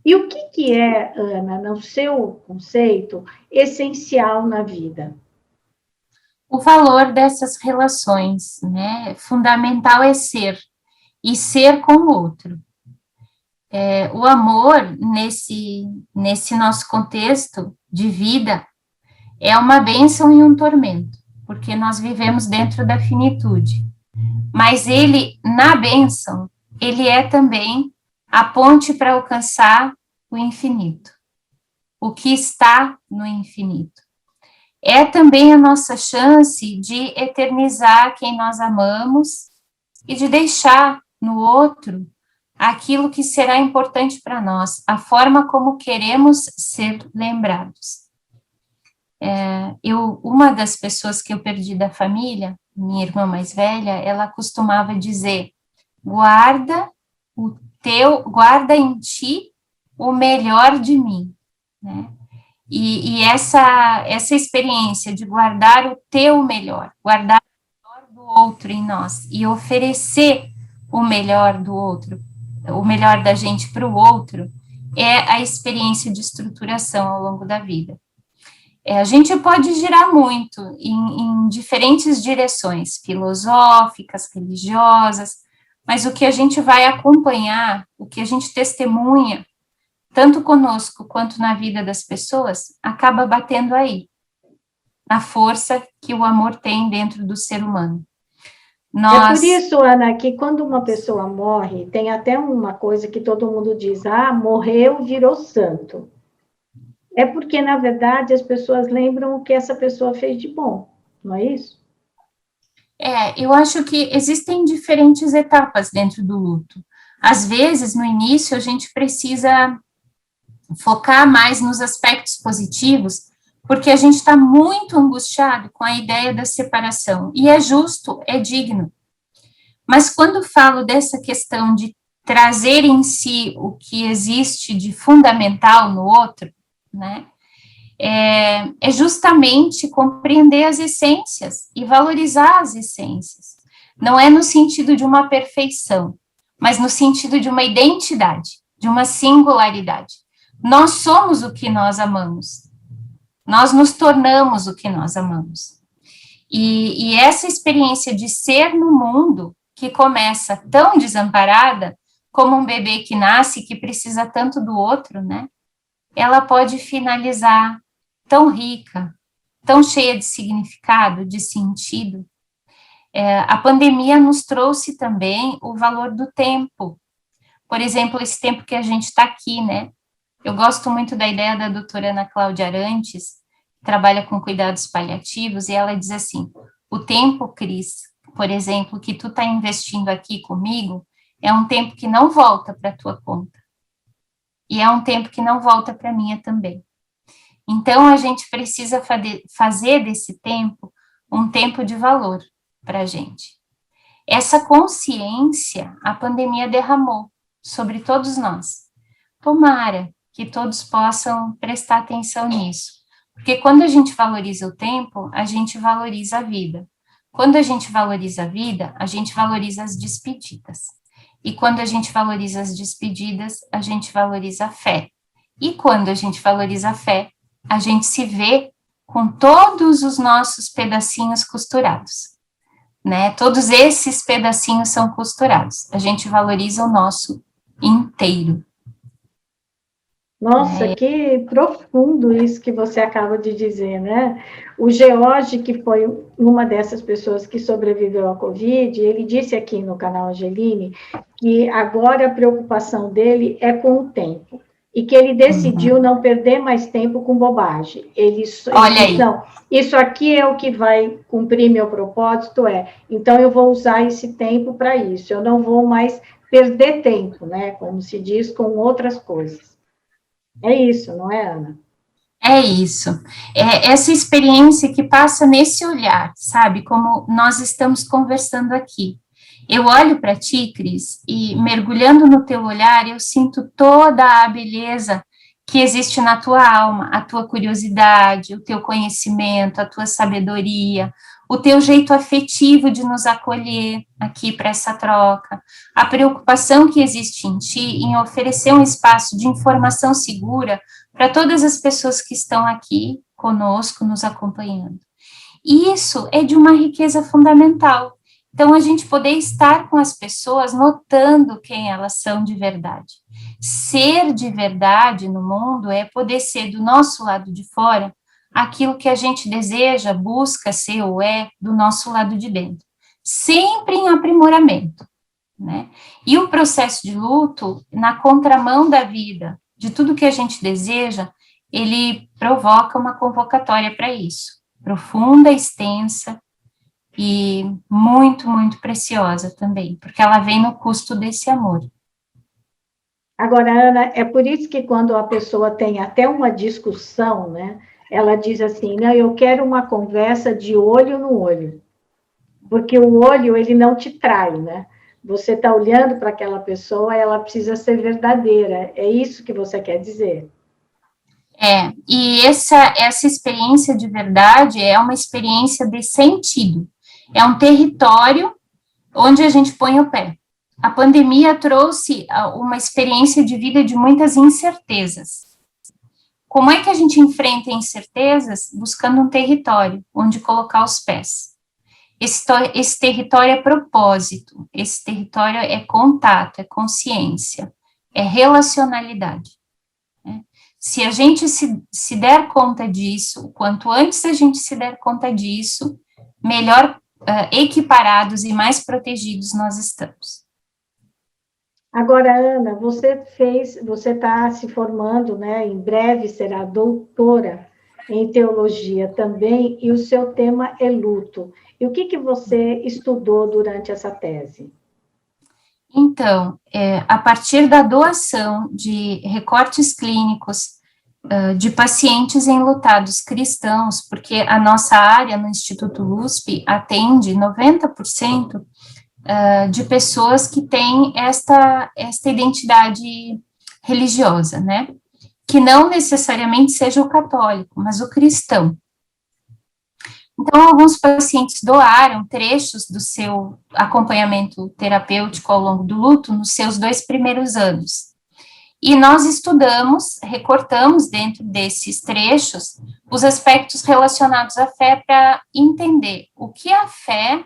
E o que é, Ana, no seu conceito, essencial na vida? O valor dessas relações, né? Fundamental é ser, e ser com o outro. O amor, nesse nosso contexto de vida, é uma bênção e um tormento, porque nós vivemos dentro da finitude. Mas ele, na bênção, ele é também a ponte para alcançar o infinito, o que está no infinito. É também a nossa chance de eternizar quem nós amamos e de deixar no outro aquilo que será importante para nós, a forma como queremos ser lembrados. Uma das pessoas que eu perdi da família, minha irmã mais velha, ela costumava dizer: guarda guarda em ti o melhor de mim, né? E essa experiência de guardar o teu melhor, guardar o melhor do outro em nós e oferecer o melhor do outro, o melhor da gente para o outro, é a experiência de estruturação ao longo da vida. A gente pode girar muito em diferentes direções, filosóficas, religiosas, mas o que a gente vai acompanhar, o que a gente testemunha, tanto conosco quanto na vida das pessoas, acaba batendo aí, na força que o amor tem dentro do ser humano. É por isso, Ana, que quando uma pessoa morre, tem até uma coisa que todo mundo diz: morreu, virou santo. É porque, na verdade, as pessoas lembram o que essa pessoa fez de bom, não é isso? Eu acho que existem diferentes etapas dentro do luto. Às vezes, no início, a gente precisa focar mais nos aspectos positivos, porque a gente está muito angustiado com a ideia da separação, e é justo, é digno. Mas quando falo dessa questão de trazer em si o que existe de fundamental no outro, né, é justamente compreender as essências e valorizar as essências. Não é no sentido de uma perfeição, mas no sentido de uma identidade, de uma singularidade. Nós somos o que nós amamos. Nós nos tornamos o que nós amamos. E essa experiência de ser no mundo, que começa tão desamparada, como um bebê que nasce, que precisa tanto do outro, né? Ela pode finalizar tão rica, tão cheia de significado, de sentido. A pandemia nos trouxe também o valor do tempo. Por exemplo, esse tempo que a gente está aqui, né? Eu gosto muito da ideia da doutora Ana Cláudia Arantes, que trabalha com cuidados paliativos, e ela diz assim: o tempo, Cris, por exemplo, que tu está investindo aqui comigo, é um tempo que não volta para a tua conta. E é um tempo que não volta para a minha também. Então, a gente precisa fazer desse tempo um tempo de valor para a gente. Essa consciência a pandemia derramou sobre todos nós. Tomara que todos possam prestar atenção nisso, porque quando a gente valoriza o tempo, a gente valoriza a vida. Quando a gente valoriza a vida, a gente valoriza as despedidas. E quando a gente valoriza as despedidas, a gente valoriza a fé. E quando a gente valoriza a fé, a gente se vê com todos os nossos pedacinhos costurados, né? Todos esses pedacinhos são costurados. A gente valoriza o nosso inteiro. Nossa, que profundo isso que você acaba de dizer, né? O George, que foi uma dessas pessoas que sobreviveu à Covid, ele disse aqui no canal Angeline que agora a preocupação dele é com o tempo e que ele decidiu não perder mais tempo com bobagem. Olha aí. Então, isso aqui é o que vai cumprir meu propósito, então eu vou usar esse tempo para isso, eu não vou mais perder tempo, né? Como se diz, com outras coisas. É isso, não é, Ana? É isso. É essa experiência que passa nesse olhar, sabe? Como nós estamos conversando aqui. Eu olho para ti, Cris, e mergulhando no teu olhar, eu sinto toda a beleza que existe na tua alma, a tua curiosidade, o teu conhecimento, a tua sabedoria, o teu jeito afetivo de nos acolher aqui para essa troca, a preocupação que existe em ti em oferecer um espaço de informação segura para todas as pessoas que estão aqui conosco, nos acompanhando. E isso é de uma riqueza fundamental. Então, a gente poder estar com as pessoas notando quem elas são de verdade. Ser de verdade no mundo é poder ser do nosso lado de fora aquilo que a gente deseja, busca ser ou é do nosso lado de dentro. Sempre em aprimoramento, né? E o processo de luto, na contramão da vida, de tudo que a gente deseja, ele provoca uma convocatória para isso, profunda, extensa e muito, muito preciosa também, porque ela vem no custo desse amor. Agora, Ana, é por isso que quando a pessoa tem até uma discussão, né, ela diz assim, não, eu quero uma conversa de olho no olho, porque o olho, ele não te trai, né? Você está olhando para aquela pessoa, ela precisa ser verdadeira, é isso que você quer dizer? E essa experiência de verdade é uma experiência de sentido, é um território onde a gente põe o pé. A pandemia trouxe uma experiência de vida de muitas incertezas. Como é que a gente enfrenta incertezas? Buscando um território onde colocar os pés. Esse território é propósito, esse território é contato, é consciência, é relacionalidade. Né? Se a gente se der conta disso, quanto antes a gente se der conta disso, melhor equiparados e mais protegidos nós estamos. Agora, Ana, você está se formando, né? Em breve será doutora em teologia também, e o seu tema é luto. E o que você estudou durante essa tese? Então, a partir da doação de recortes clínicos de pacientes enlutados cristãos, porque a nossa área no Instituto USP atende 90% de pessoas que têm esta identidade religiosa, né? Que não necessariamente seja o católico, mas o cristão. Então, alguns pacientes doaram trechos do seu acompanhamento terapêutico ao longo do luto nos seus 2 primeiros anos. E nós estudamos, recortamos dentro desses trechos os aspectos relacionados à fé para entender o que a fé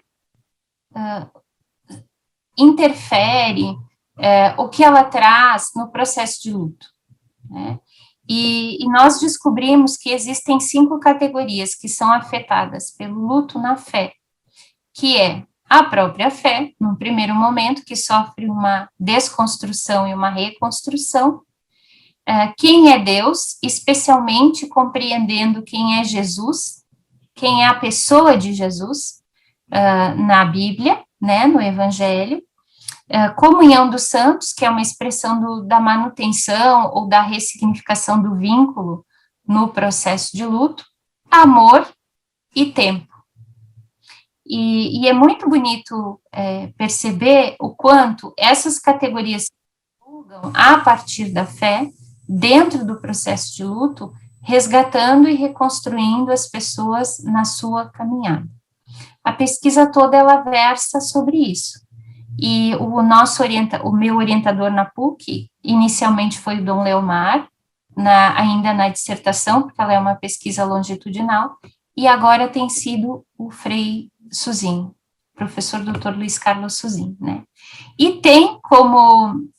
interfere, o que ela traz no processo de luto, né? E nós descobrimos que existem 5 categorias que são afetadas pelo luto na fé, que é a própria fé, num primeiro momento, que sofre uma desconstrução e uma reconstrução, quem é Deus, especialmente compreendendo quem é Jesus, quem é a pessoa de Jesus, na Bíblia, né, no Evangelho, comunhão dos santos, que é uma expressão da manutenção ou da ressignificação do vínculo no processo de luto, amor e tempo. E é muito bonito perceber o quanto essas categorias se divulgam a partir da fé, dentro do processo de luto, resgatando e reconstruindo as pessoas na sua caminhada. A pesquisa toda, ela versa sobre isso. E o meu orientador na PUC, inicialmente foi o Dom Leomar, ainda na dissertação, porque ela é uma pesquisa longitudinal, e agora tem sido o Frei Suzin, professor Dr. Luiz Carlos Suzin, né? E tem como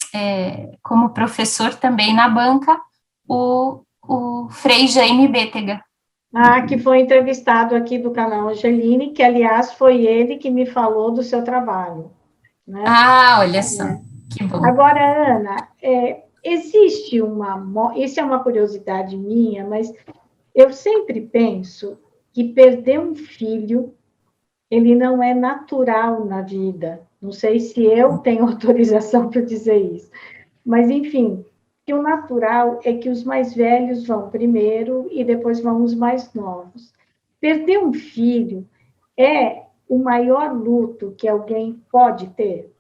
professor também na banca o Frei Jaime Bétega. Que foi entrevistado aqui do canal Angeline, que, aliás, foi ele que me falou do seu trabalho. Né? Olha só, que bom. Agora, Ana, existe isso é uma curiosidade minha, mas eu sempre penso que perder um filho, ele não é natural na vida. Não sei se eu tenho autorização para dizer isso, mas, enfim, que o natural é que os mais velhos vão primeiro e depois vão os mais novos. Perder um filho é o maior luto que alguém pode ter?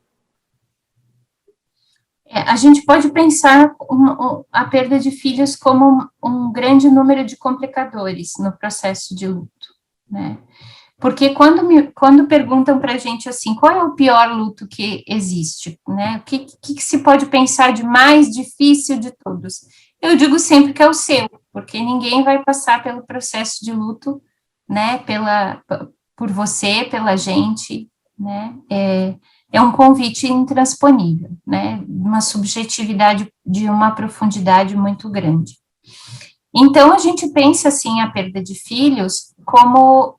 A gente pode pensar a perda de filhos como um grande número de complicadores no processo de luto, né? Porque quando perguntam para a gente assim, qual é o pior luto que existe, né? O que se pode pensar de mais difícil de todos? Eu digo sempre que é o seu, porque ninguém vai passar pelo processo de luto, né? Por você, pela gente, né? É um convite intransponível, né? Uma subjetividade de uma profundidade muito grande. Então, a gente pensa, assim, a perda de filhos como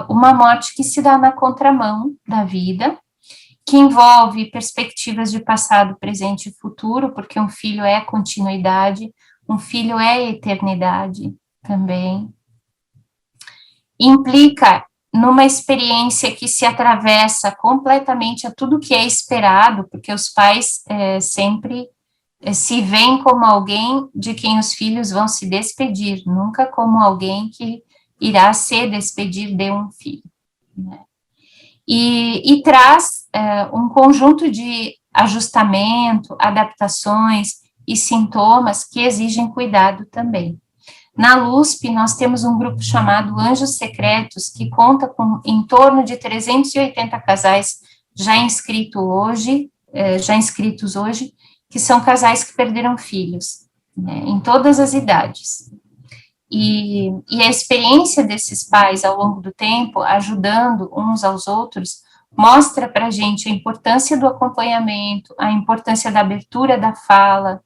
uma morte que se dá na contramão da vida, que envolve perspectivas de passado, presente e futuro, porque um filho é continuidade, um filho é eternidade também. Implica numa experiência que se atravessa completamente a tudo que é esperado, porque os pais sempre se veem como alguém de quem os filhos vão se despedir, nunca como alguém que irá se despedir de um filho, né? E traz um conjunto de ajustamento, adaptações e sintomas que exigem cuidado também. Na LUSP, nós temos um grupo chamado Anjos Secretos, que conta com em torno de 380 casais já inscritos hoje, que são casais que perderam filhos, né, em todas as idades. E a experiência desses pais ao longo do tempo, ajudando uns aos outros, mostra para a gente a importância do acompanhamento, a importância da abertura da fala,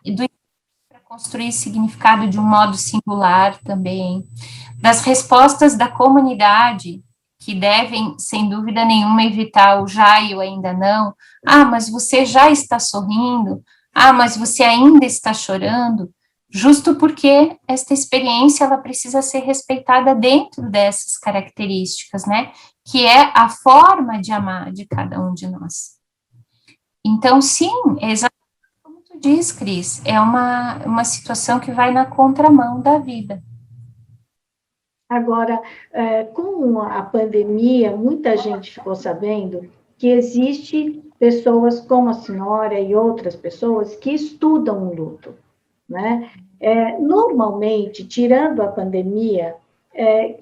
do para construir significado de um modo singular também, das respostas da comunidade, que devem, sem dúvida nenhuma, evitar o já e o ainda não. Ah, mas você já está sorrindo. Ah, mas você ainda está chorando. Justo porque esta experiência, ela precisa ser respeitada dentro dessas características, né? Que é a forma de amar de cada um de nós. Então, sim, é exatamente como tu diz, Cris, é uma situação que vai na contramão da vida. Agora, com a pandemia, muita gente ficou sabendo que existe pessoas como a senhora e outras pessoas que estudam o luto, né? Normalmente, tirando a pandemia,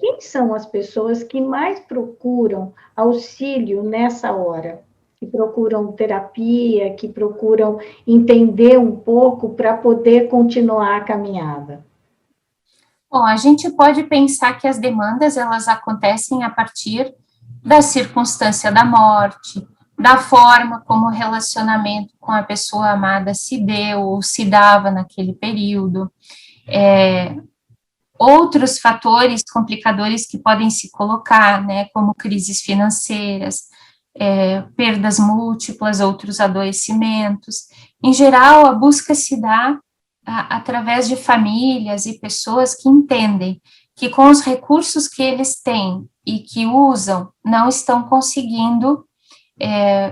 quem são as pessoas que mais procuram auxílio nessa hora? Que procuram terapia, que procuram entender um pouco para poder continuar a caminhada? Bom, a gente pode pensar que as demandas, elas acontecem a partir da circunstância da morte, da forma como o relacionamento com a pessoa amada se deu ou se dava naquele período, outros fatores complicadores que podem se colocar, né, como crises financeiras, perdas múltiplas, outros adoecimentos. Em geral, a busca se dá através de famílias e pessoas que entendem que com os recursos que eles têm e que usam, não estão conseguindo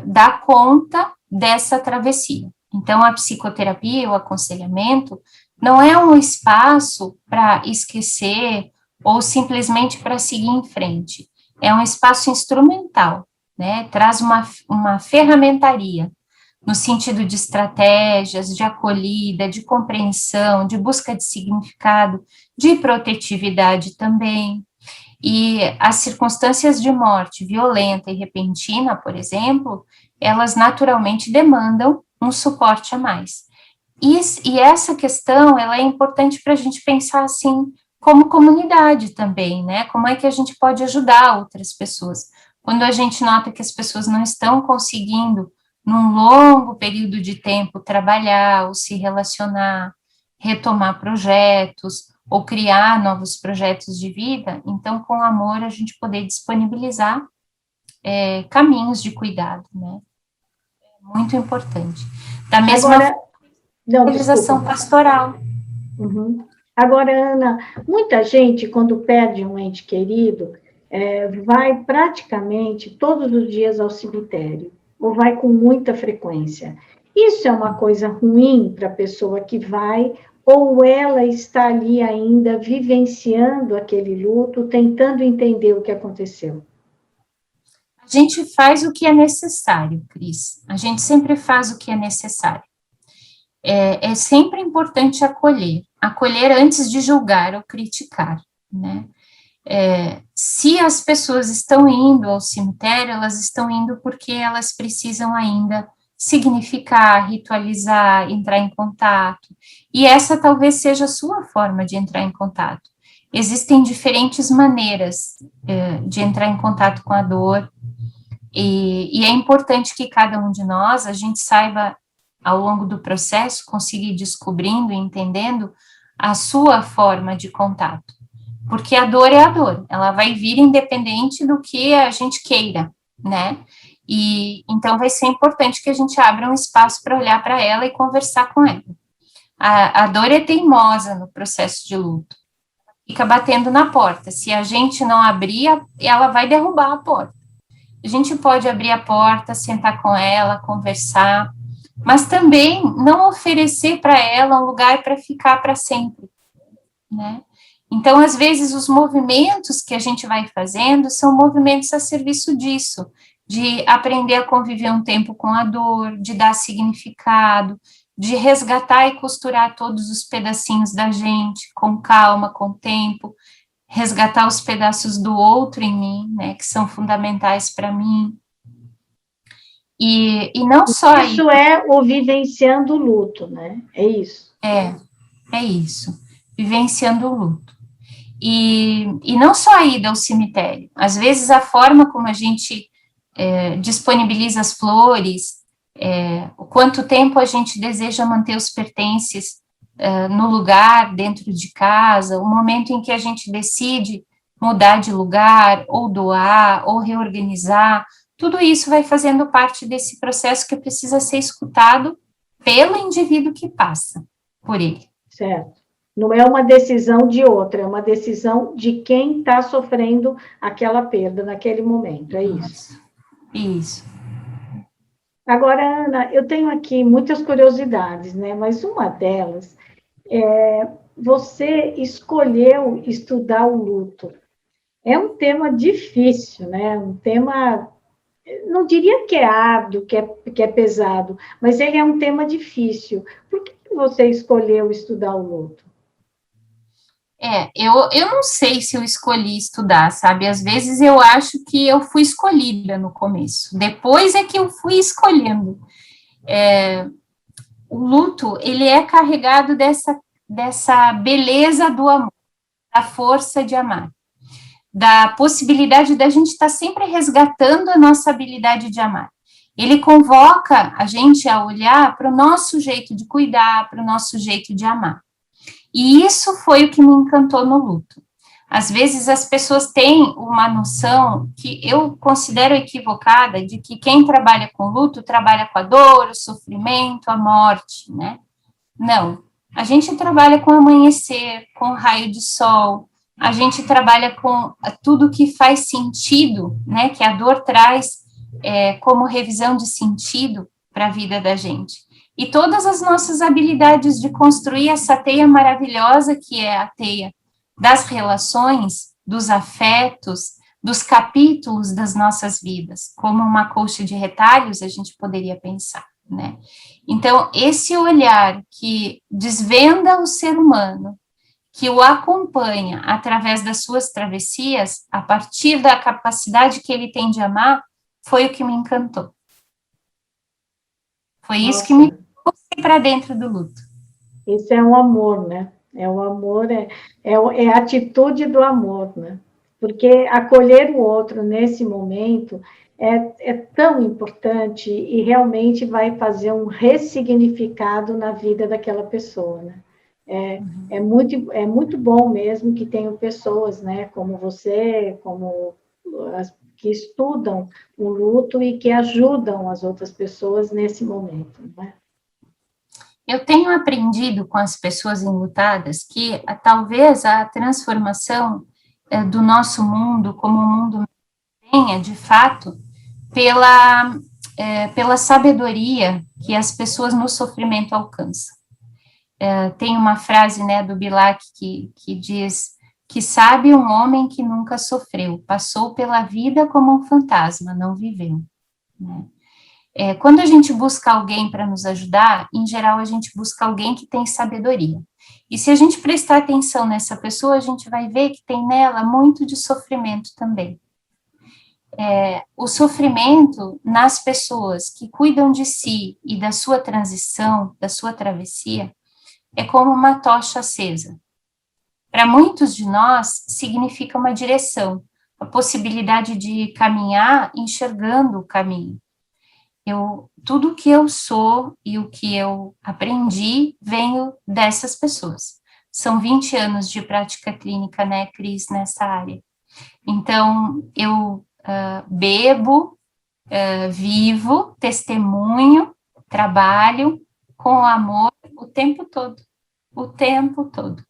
dar conta dessa travessia. Então, a psicoterapia, o aconselhamento, não é um espaço para esquecer ou simplesmente para seguir em frente. É um espaço instrumental, né? Traz uma ferramentaria no sentido de estratégias, de acolhida, de compreensão, de busca de significado, de protetividade também. E as circunstâncias de morte violenta e repentina, por exemplo, elas naturalmente demandam um suporte a mais. E essa questão, ela é importante para a gente pensar assim, como comunidade também, né? Como é que a gente pode ajudar outras pessoas? Quando a gente nota que as pessoas não estão conseguindo, num longo período de tempo, trabalhar ou se relacionar, retomar projetos, ou criar novos projetos de vida, então, com amor, a gente poder disponibilizar caminhos de cuidado, né? É muito importante. Da mesma Agora, não, realização desculpa. pastoral. Uhum. Agora, Ana, muita gente, quando perde um ente querido, vai praticamente todos os dias ao cemitério, ou vai com muita frequência. Isso é uma coisa ruim para a pessoa que vai, ou ela está ali ainda vivenciando aquele luto, tentando entender o que aconteceu? A gente faz o que é necessário, Cris. A gente sempre faz o que é necessário. É sempre importante acolher antes de julgar ou criticar, né? Se as pessoas estão indo ao cemitério, elas estão indo porque elas precisam ainda significar, ritualizar, entrar em contato, e essa talvez seja a sua forma de entrar em contato. Existem diferentes maneiras de entrar em contato com a dor, e é importante que cada um de nós, a gente saiba, ao longo do processo, conseguir descobrindo e entendendo a sua forma de contato, porque a dor é a dor, ela vai vir independente do que a gente queira, né? E então vai ser importante que a gente abra um espaço para olhar para ela e conversar com ela. A dor é teimosa no processo de luto, fica batendo na porta. Se a gente não abrir, ela vai derrubar a porta. A gente pode abrir a porta, sentar com ela, conversar, mas também não oferecer para ela um lugar para ficar para sempre, né? Então, às vezes, os movimentos que a gente vai fazendo são movimentos a serviço disso, de aprender a conviver um tempo com a dor, de dar significado, de resgatar e costurar todos os pedacinhos da gente, com calma, com tempo, resgatar os pedaços do outro em mim, né, que são fundamentais para mim. E não só isso é o vivenciando o luto, né? É isso. É isso, vivenciando o luto. E não só a ida ao cemitério, às vezes a forma como a gente disponibiliza as flores, o quanto tempo a gente deseja manter os pertences no lugar, dentro de casa, o momento em que a gente decide mudar de lugar, ou doar, ou reorganizar, tudo isso vai fazendo parte desse processo que precisa ser escutado pelo indivíduo que passa por ele. Certo. Não é uma decisão de outra, é uma decisão de quem está sofrendo aquela perda naquele momento, é isso? Isso. Agora, Ana, eu tenho aqui muitas curiosidades, né? Mas uma delas você escolheu estudar o luto. É um tema difícil, né? Um tema, não diria que é árduo, que é pesado, mas ele é um tema difícil. Por que você escolheu estudar o luto? Eu não sei se eu escolhi estudar, sabe? Às vezes eu acho que eu fui escolhida no começo, depois é que eu fui escolhendo. O luto, ele é carregado dessa beleza do amor, da força de amar, da possibilidade da gente estar sempre resgatando a nossa habilidade de amar. Ele convoca a gente a olhar para o nosso jeito de cuidar, para o nosso jeito de amar. E isso foi o que me encantou no luto. Às vezes as pessoas têm uma noção que eu considero equivocada de que quem trabalha com luto trabalha com a dor, o sofrimento, a morte, né? Não. A gente trabalha com amanhecer, com raio de sol, a gente trabalha com tudo que faz sentido, né? Que a dor traz como revisão de sentido para a vida da gente. E todas as nossas habilidades de construir essa teia maravilhosa que é a teia das relações, dos afetos, dos capítulos das nossas vidas, como uma colcha de retalhos, a gente poderia pensar, né? Então, esse olhar que desvenda o ser humano, que o acompanha através das suas travessias, a partir da capacidade que ele tem de amar, foi o que me encantou. Foi isso que me trouxe para dentro do luto. Isso é um amor, né? É o amor, é a atitude do amor, né? Porque acolher o outro nesse momento é tão importante e realmente vai fazer um ressignificado na vida daquela pessoa, né? É muito bom mesmo que tenham pessoas, né, como você, como as que estudam o luto e que ajudam as outras pessoas nesse momento, né? Eu tenho aprendido com as pessoas enlutadas que talvez a transformação do nosso mundo, como o mundo venha, de fato, pela sabedoria que as pessoas no sofrimento alcançam. Tem uma frase, né, do Bilac que diz que sabe um homem que nunca sofreu, passou pela vida como um fantasma, não viveu, né? Quando a gente busca alguém para nos ajudar, em geral a gente busca alguém que tem sabedoria. E se a gente prestar atenção nessa pessoa, a gente vai ver que tem nela muito de sofrimento também. O sofrimento nas pessoas que cuidam de si e da sua transição, da sua travessia, é como uma tocha acesa. Para muitos de nós, significa uma direção, a possibilidade de caminhar enxergando o caminho. Tudo o que eu sou e o que eu aprendi venho dessas pessoas. São 20 anos de prática clínica, né, Cris, nessa área. Então, eu bebo, vivo, testemunho, trabalho com amor o tempo todo. O tempo todo.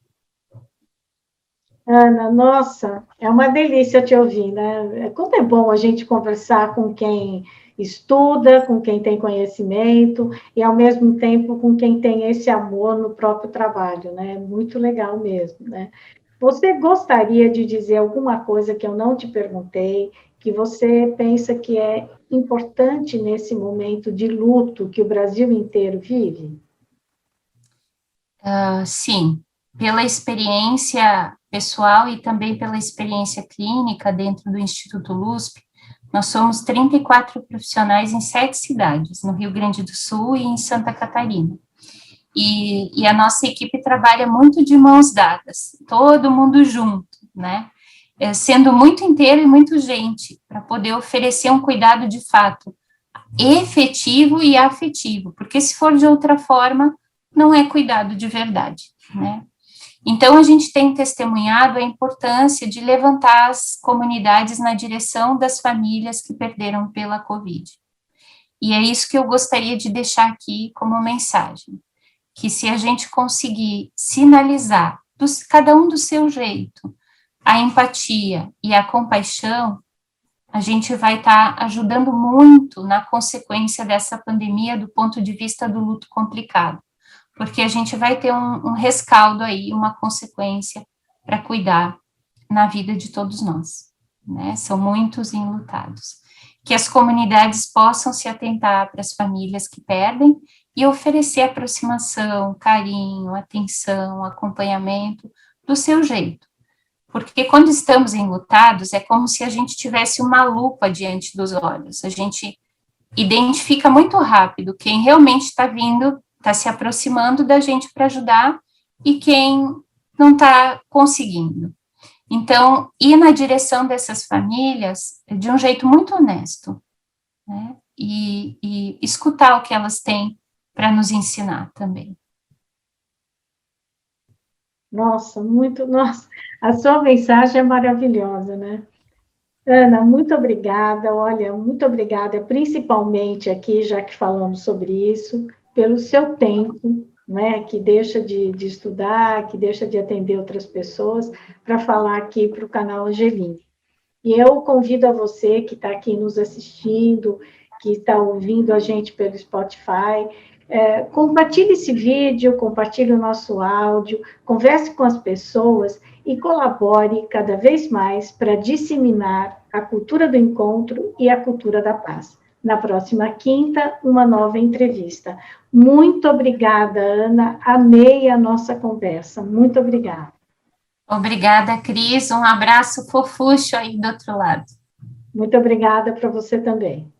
Ana, nossa, é uma delícia te ouvir, né? Como é bom a gente conversar com quem estuda, com quem tem conhecimento e, ao mesmo tempo, com quem tem esse amor no próprio trabalho, né? Muito legal mesmo, né? Você gostaria de dizer alguma coisa que eu não te perguntei, que você pensa que é importante nesse momento de luto que o Brasil inteiro vive? Sim, pela experiência pessoal e também pela experiência clínica dentro do Instituto LUSP, nós somos 34 profissionais em 7 cidades, no Rio Grande do Sul e em Santa Catarina. E a nossa equipe trabalha muito de mãos dadas, todo mundo junto, né? Sendo muito inteiro e muito gente, para poder oferecer um cuidado de fato efetivo e afetivo, porque se for de outra forma, não é cuidado de verdade, né? Então, a gente tem testemunhado a importância de levantar as comunidades na direção das famílias que perderam pela Covid. E é isso que eu gostaria de deixar aqui como mensagem, que se a gente conseguir sinalizar, cada um do seu jeito, a empatia e a compaixão, a gente vai estar ajudando muito na consequência dessa pandemia do ponto de vista do luto complicado, porque a gente vai ter um rescaldo aí, uma consequência para cuidar na vida de todos nós, né? São muitos enlutados. Que as comunidades possam se atentar para as famílias que perdem e oferecer aproximação, carinho, atenção, acompanhamento do seu jeito. Porque quando estamos enlutados, é como se a gente tivesse uma lupa diante dos olhos. A gente identifica muito rápido quem realmente está vindo, está se aproximando da gente para ajudar e quem não está conseguindo. Então, ir na direção dessas famílias de um jeito muito honesto, né? E escutar o que elas têm para nos ensinar também. Nossa, nossa, a sua mensagem é maravilhosa, né? Ana, muito obrigada, olha, muito obrigada, principalmente aqui, já que falamos sobre isso, pelo seu tempo, né, que deixa de estudar, que deixa de atender outras pessoas, para falar aqui para o canal Angeline. E eu convido a você que está aqui nos assistindo, que está ouvindo a gente pelo Spotify, compartilhe esse vídeo, compartilhe o nosso áudio, converse com as pessoas e colabore cada vez mais para disseminar a cultura do encontro e a cultura da paz. Na próxima quinta, uma nova entrevista. Muito obrigada, Ana. Amei a nossa conversa. Muito obrigada. Obrigada, Cris. Um abraço fofucho aí do outro lado. Muito obrigada para você também.